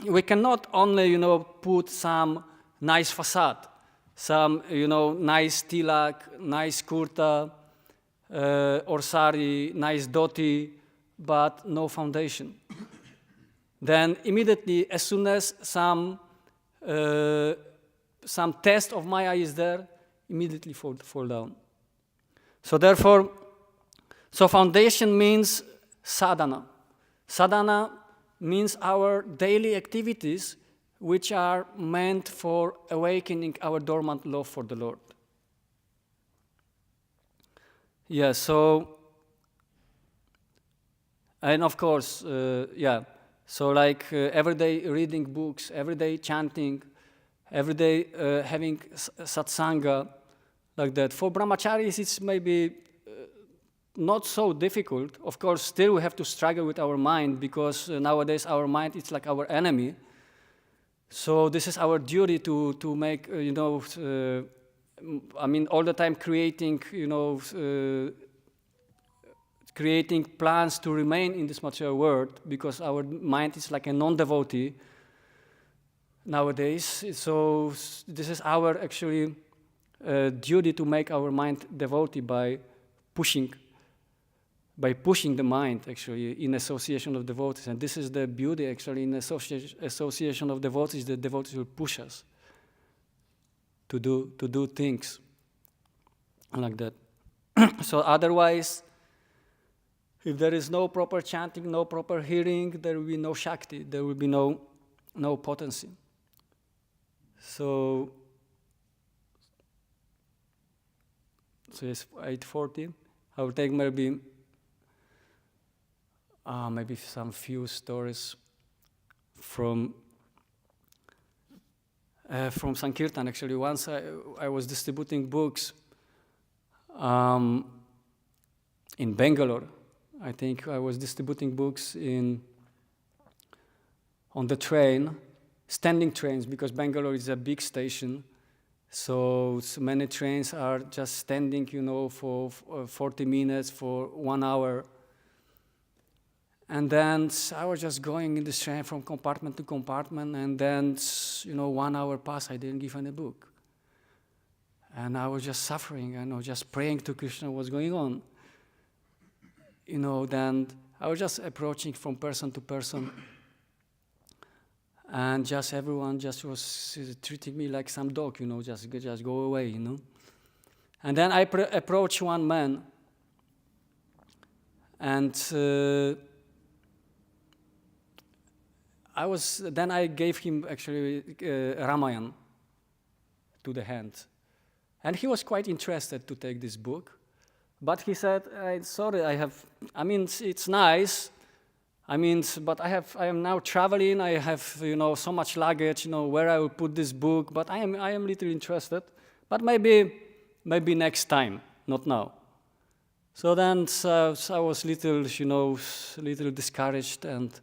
we cannot only, put some nice facade, some, nice tilak, nice kurta, or sari, nice dhoti, but no foundation. Then immediately, as soon as some test of Maya is there, immediately fall down. So therefore, foundation means sadhana. Sadhana means our daily activities which are meant for awakening our dormant love for the Lord. Yeah, so, and of course, so like every day reading books, every day chanting, every day having satsanga, like that. For brahmacharis, it's maybe not so difficult. Of course, still we have to struggle with our mind, because nowadays our mind is like our enemy. So this is our duty to make, all the time creating, creating plans to remain in this material world, because our mind is like a non-devotee nowadays. So this is our actually duty to make our mind devotee by pushing the mind actually in association of devotees. And this is the beauty actually in association of devotees. The devotees will push us to do things like that. So otherwise, if there is no proper chanting, no proper hearing, there will be no Shakti, there will be no potency. So it's 8:40. I will take maybe some few stories from Sankirtan. Actually, once I was distributing books in Bangalore. I think I was distributing books on the train, standing trains, because Bangalore is a big station, So many trains are just standing, for 40 minutes, for 1 hour. And then I was just going in the train from compartment to compartment, and then, 1 hour passed, I didn't give any book. And I was just suffering, just praying to Krishna what's going on. Then I was just approaching from person to person, and just everyone just was treating me like some dog, just go away, And then I approached one man, and I gave him actually Ramayana to the hand. And he was quite interested to take this book. But he said, sorry, it's nice. But I am now traveling. I have, so much luggage, where I will put this book. But I am little interested. But maybe next time, not now. So then I was little discouraged, and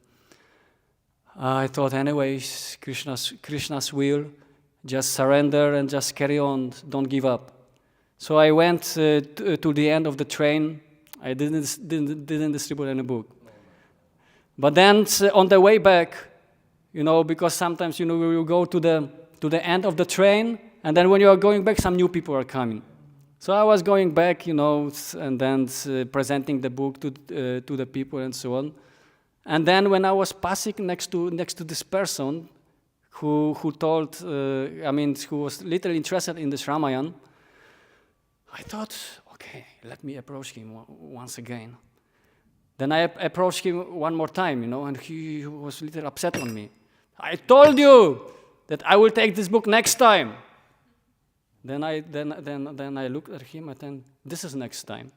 I thought, anyways, Krishna's will, just surrender and just carry on, don't give up. So I went to the end of the train. I didn't distribute any book. But then on the way back, because sometimes we will go to the end of the train, and then when you are going back, some new people are coming. So I was going back, and then presenting the book to the people and so on. And then when I was passing next to this person who was little interested in this Ramayana, I thought, okay, let me approach him once again. Then I approached him one more time, and he was a little upset on me. I told you that I will take this book next time. Then I looked at him, and then this is next time.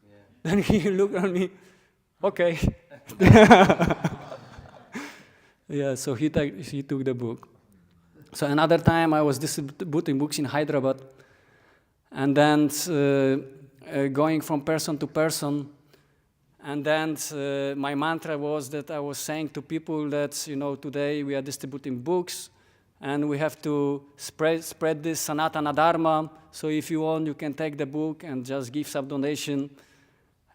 Yeah. Then he looked at me, okay. Yeah, so he took the book. So another time I was distributing books in Hyderabad, and then going from person to person, and then my mantra was that I was saying to people that, today we are distributing books, and we have to spread this Sanatana Dharma. So if you want, you can take the book and just give some donation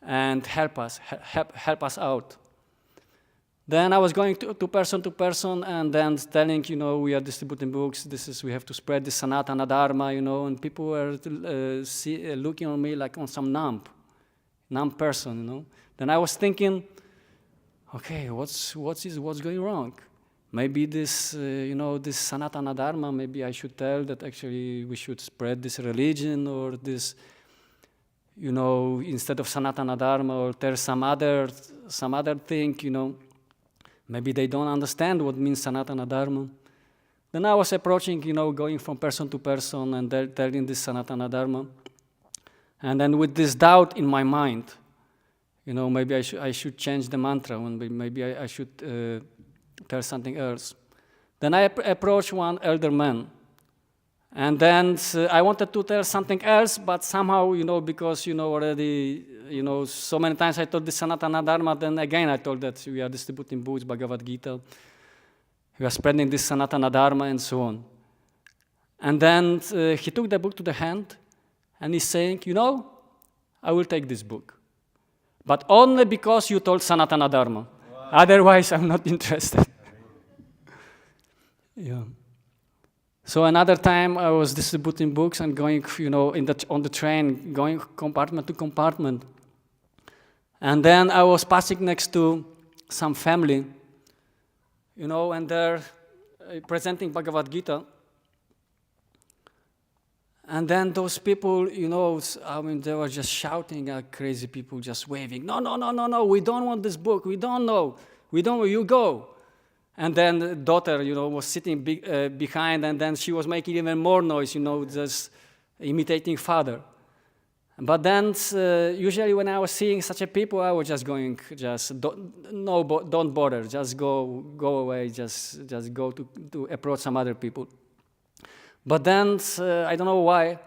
and help us out. Then I was going to person, and then telling, we are distributing books. We have to spread this Sanatana Dharma, and people were looking on me like on some numb person, Then I was thinking, okay, what's going wrong? Maybe this, this Sanatana Dharma, maybe I should tell that actually we should spread this religion, or this, instead of Sanatana Dharma, or there's some other thing, Maybe they don't understand what means Sanatana Dharma. Then I was approaching, going from person to person and telling this Sanatana Dharma. And then with this doubt in my mind, maybe I should change the mantra, and maybe I should tell something else. Then I approached one elder man. And then I wanted to tell something else, but somehow, because, already, so many times I told the Sanatana Dharma, then again I told that we are distributing books, Bhagavad Gita, we are spreading this Sanatana Dharma, and so on. And then he took the book to the hand, and he's saying, I will take this book, but only because you told Sanatana Dharma. Wow. Otherwise, I'm not interested. Yeah. So another time I was distributing books and going, on the train, going compartment to compartment. And then I was passing next to some family, and they're presenting Bhagavad Gita. And then those people, they were just shouting at crazy people, just waving, no, we don't want this book, we don't know, you go. And then the daughter, was sitting behind, and then she was making even more noise, just imitating father. But then, usually when I was seeing such a people, I was just going, don't bother, just go away, just go to approach some other people. But then, I don't know why,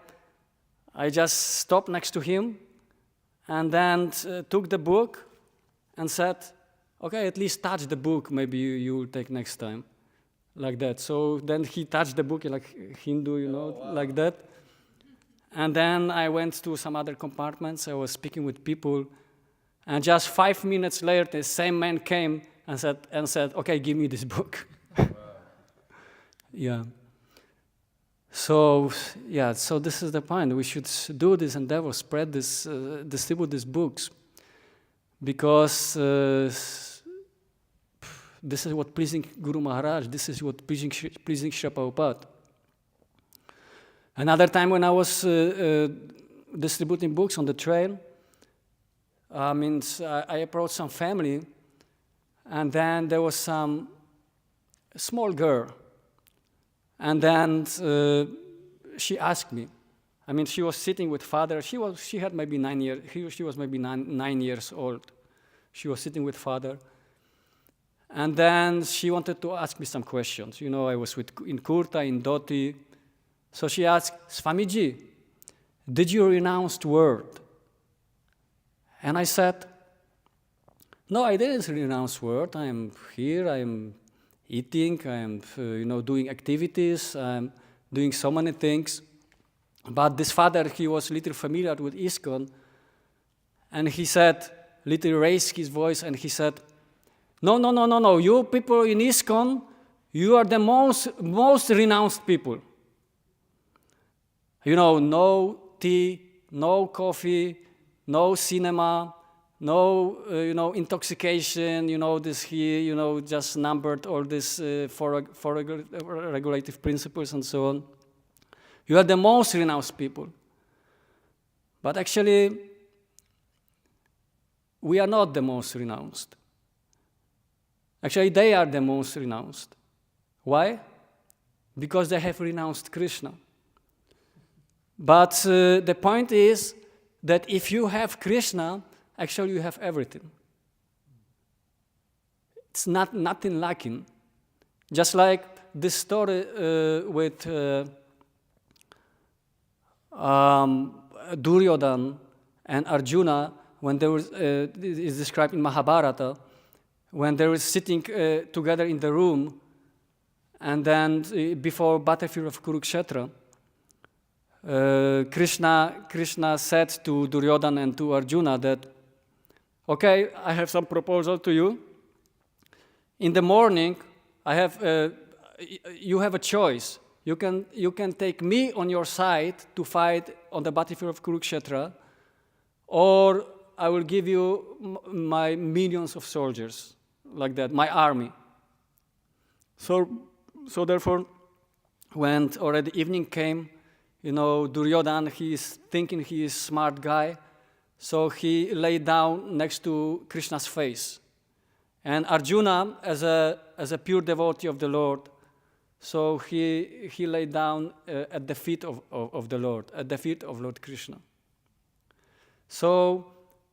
I just stopped next to him, and then took the book and said, okay, at least touch the book, maybe you will take next time. like that. So then he touched the book like Hindu, like that. And then I went to some other compartments. I was speaking with people. And just 5 minutes later, the same man came and said, okay, give me this book. Yeah. So this is the point. We should do this endeavor, spread this, distribute these books, because this is what pleasing Guru Maharaj, this is what pleasing Srila Prabhupada. Another time when I was distributing books on the trail, I approached some family, and then there was some small girl. And then she asked me. She was sitting with father. She had maybe 9 years. She was maybe 9 years old. She was sitting with father. And then she wanted to ask me some questions. I was in kurta, in dhoti. So she asked, Swamiji, did you renounce the word? And I said, no, I didn't renounce word. I am here. I am eating, I'm doing activities, I'm doing so many things. But this father, he was a little familiar with ISKCON, and he said, little raised his voice, and he said, no, you people in ISKCON, you are the most renounced people. No tea, no coffee, no cinema, no, intoxication, this here, just numbered all these four regulative principles and so on. You are the most renounced people. But actually, we are not the most renounced. Actually, they are the most renounced. Why? Because they have renounced Krishna. But the point is that if you have Krishna, actually, you have everything. It's nothing lacking. Just like this story with Duryodhana and Arjuna, when they were, is described in Mahabharata, when they were sitting together in the room, and then before battlefield of Kurukshetra, Krishna said to Duryodhana and to Arjuna that, okay, I have some proposal to you. In the morning, you have a choice. You can take me on your side to fight on the battlefield of Kurukshetra, or I will give you my millions of soldiers, like that, my army. So therefore, when already evening came, Duryodhana, he is thinking he is a smart guy, so he lay down next to Krishna's face. And Arjuna, as a pure devotee of the Lord, so he lay down at the feet of the Lord, at the feet of Lord Krishna. So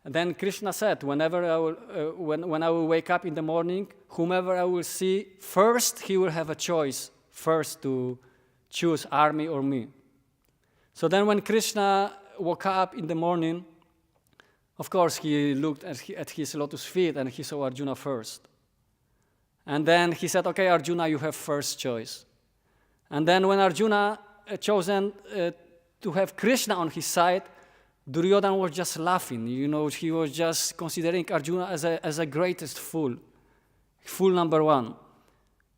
then Krishna said, whenever when I will wake up in the morning, whomever I will see first, he will have a choice first to choose army or me. So then when Krishna woke up in the morning, of course, he looked at his lotus feet and he saw Arjuna first. And then he said, okay, Arjuna, you have first choice. And then when Arjuna chosen to have Krishna on his side, Duryodhana was just laughing. He was just considering Arjuna as a greatest fool number one.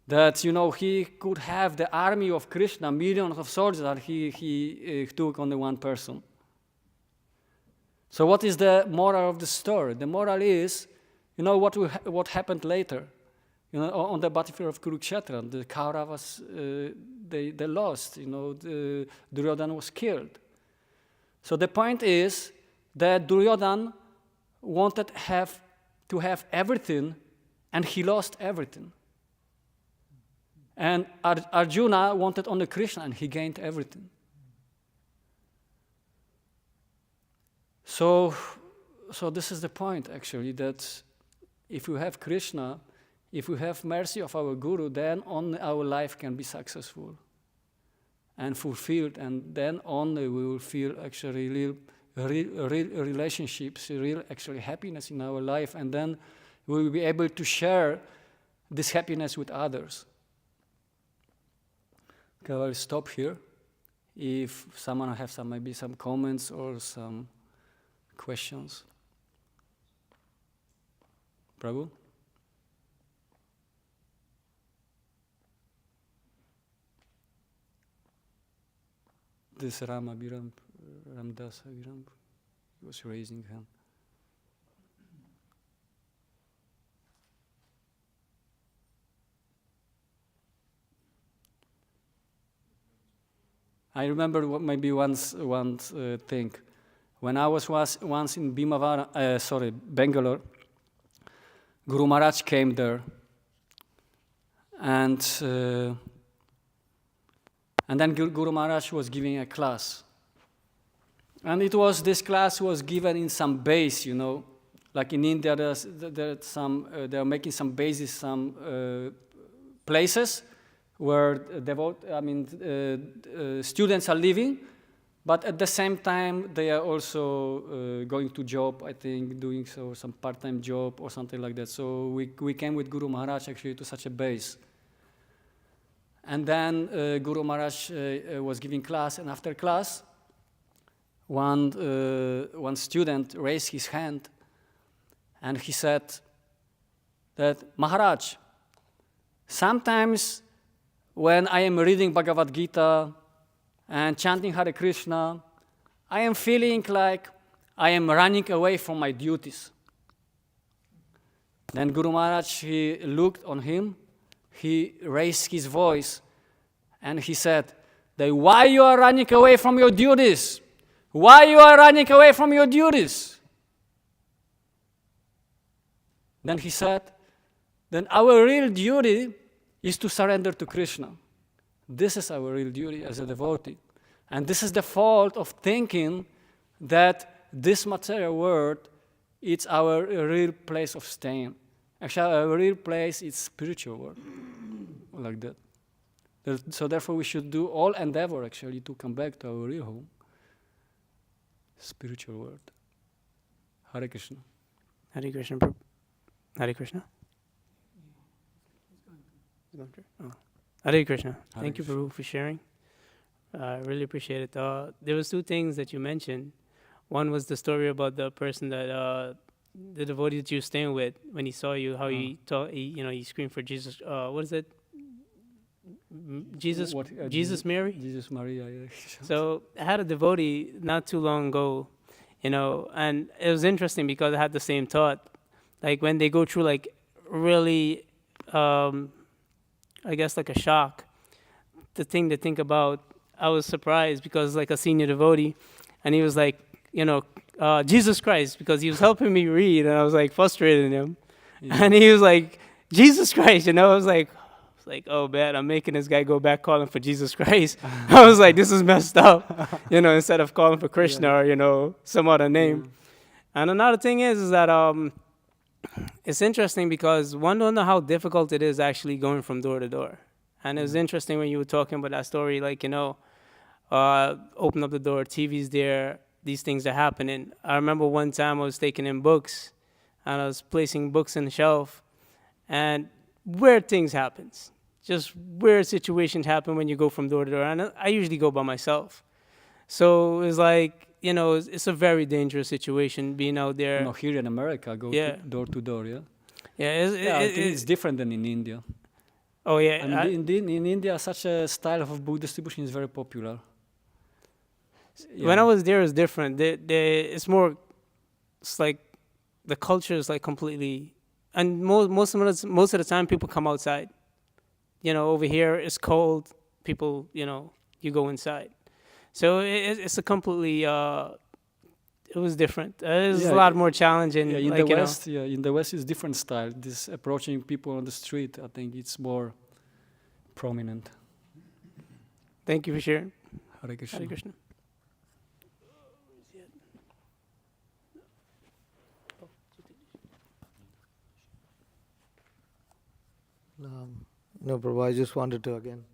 That, he could have the army of Krishna, millions of soldiers that he took on the one person. So what is the moral of the story? The moral is, what happened later. On the battlefield of Kurukshetra, the Kauravas, they lost. Duryodhana was killed. So the point is that Duryodhana wanted to have everything, and he lost everything. And Arjuna wanted only Krishna, and he gained everything. So this is the point, actually, that if you have Krishna, if we have mercy of our Guru, then only our life can be successful and fulfilled, and then only we will feel actually real relationships, real actually happiness in our life, and then we will be able to share this happiness with others. Okay, I will stop here. If someone has maybe some comments or some questions. Prabhu? This Ramdas Abhiram, he was raising hand. I remember maybe one thing. When I was once in Bangalore, Guru Maharaj came there, and then Guru Maharaj was giving a class. And this class was given in some base, like in India, they're making some bases, some places where students are living, but at the same time they are also going to job, I think, doing some part-time job or something like that. So we came with Guru Maharaj actually to such a base. And then Guru Maharaj was giving class, and after class, one student raised his hand, and he said that, Maharaj, sometimes when I am reading Bhagavad Gita and chanting Hare Krishna, I am feeling like I am running away from my duties. Then Guru Maharaj, he looked on him, he raised his voice, and he said, why you are running away from your duties? Why you are running away from your duties? Then he said, then our real duty is to surrender to Krishna. This is our real duty as a devotee. And this is the fault of thinking that this material world is our real place of staying. Actually, our real place is spiritual world, like that. So therefore, we should do all endeavor, actually, to come back to our real home, spiritual world. Hare Krishna. Hare Krishna. Hare Krishna. Oh. Hare Krishna. Thank you, Prabhu, for sharing. I really appreciate it. There was two things that you mentioned. One was the story about the person that the devotee that you were staying with, when he saw you, how he screamed for Jesus. What is it? Jesus Mary? Jesus Mary, yeah. So I had a devotee not too long ago, and it was interesting because I had the same thought. Like when they go through like really, I guess like a shock, the thing to think about, I was surprised because like a senior devotee, and he was like, Jesus Christ, because he was helping me read, and I was like frustrated in him. Yeah. And he was like, Jesus Christ, I was like, oh man, I'm making this guy go back calling for Jesus Christ. I was like, this is messed up, instead of calling for Krishna or, some other name. Yeah. And another thing is that it's interesting because one don't know how difficult it is actually going from door to door. And it was interesting when you were talking about that story, like, open up the door, TV's there, these things are happening. I remember one time I was taking in books, and I was placing books on the shelf, and weird things happens. Just weird situations happen when you go from door to door. And I usually go by myself. So it's like, it's a very dangerous situation being out there. No, here in America, door to door, yeah? Yeah, I think it's different than in India. Oh, yeah. And in India, such a style of book distribution is very popular. Yeah. When I was there, it's different. It's like the culture is like completely, and most of the time people come outside. Over here it's cold. People, you go inside. So it's a completely. It was different. It's a lot more challenging. Yeah, in the West, it's different style. This approaching people on the street, I think it's more prominent. Thank you for sharing. Hare Krishna. Hare Krishna. No, Prabhu, I just wanted to again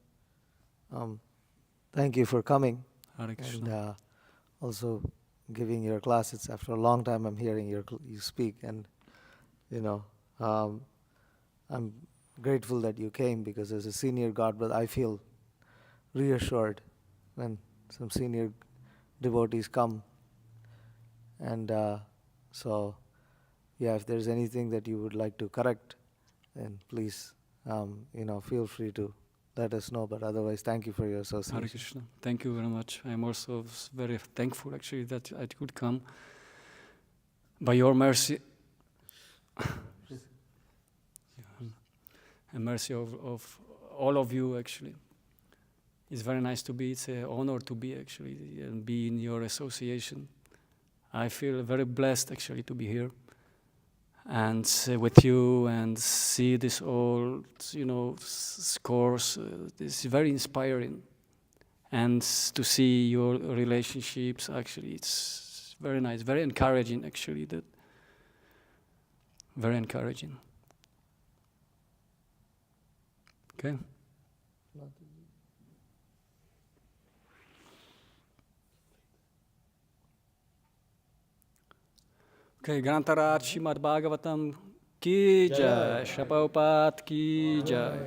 thank you for coming. Hare Krishna. And also giving your class. It's after a long time I'm hearing you speak, and I'm grateful that you came, because as a senior God brother, I feel reassured when some senior devotees come. And so, yeah, if there's anything that you would like to correct, then please, feel free to let us know. But otherwise, thank you for your Hare association. Krishna. Thank you very much. I'm also very thankful actually that I could come. By your mercy, and mercy of all of you actually. It's very nice to be, it's an honor to be actually, and be in your association. I feel very blessed actually to be here and with you and see this all, scores. It's very inspiring. And to see your relationships, actually, it's very nice, very encouraging actually. Very encouraging. Okay. Okay, Grantaraj Srimad Bhagavatam ki jai, Prabhupada ki jai.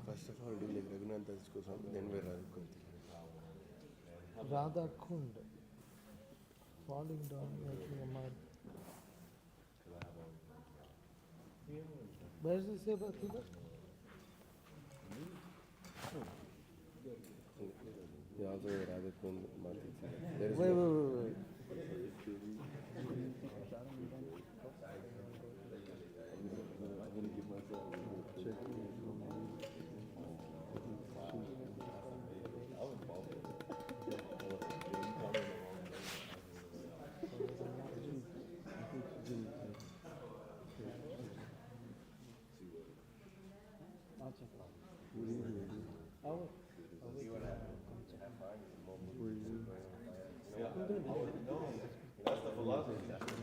First of all, do like Raghunath Das Goswami, then we're Radha Kund, falling down like a mud. Where does it say about Tila? Yeah, also Radha Kund, there is Wait. That's the philosophy.